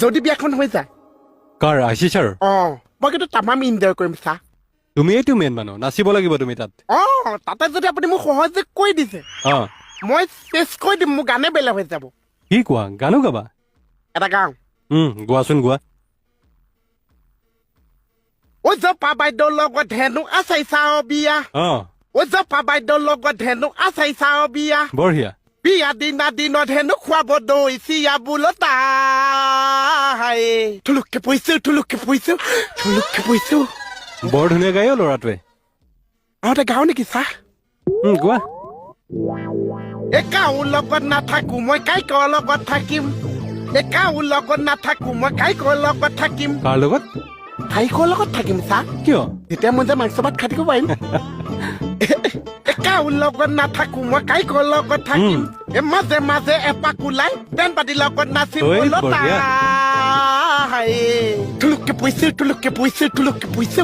যদি বিয়াখন হৈ যায় কাৰ আশিছাৰ মই কিন্তু তামাম এনজয় কৰিম চা তুমিয়েইতো মেইন মানুহ নাচিব লাগিব তুমি তাত তাতে যদি আপুনি মোক সহজে কৈ দিছে মই চেচ কৈ দিম মোৰ গানে বেলেগ হৈ যাব কি কোৱা গানো গাবা এটা গাওঁ গোৱাচোন গোৱা ঐ জপা বাইদেউৰ লগত ধেনু আছাই চাও বিয়া ঐ জপা বাইদেউৰ লগত ধেনু আছাই চাও বিয়া বঢ়িয়া বিয়া দিনত হেনো খুৱাব দৈ চিয়া বোলতা থুলুককে পৰিছো বৰ ধুনীয়া গায় ল'ৰাটোৱে এটা গাওঁ নেকি চাহ গোৱা একাও লগত নাথাকো মই কাইকৰ লগত থাকিম একাও লগত নাথাকো মই কাইকৰ লগত থাকিম কাৰ লগত কাইকৰ লগত থাকিম চাহ কিয় তেতিয়া মই যে মাংস ভাত খাই থাকিব পাৰিম একাও লগত নাথাকো মই কাইকৰ লগত থাকিম মাজে মাজে এপাক ওলাই বেন পাতি লগত নাচিম থুলুককে পৰিছো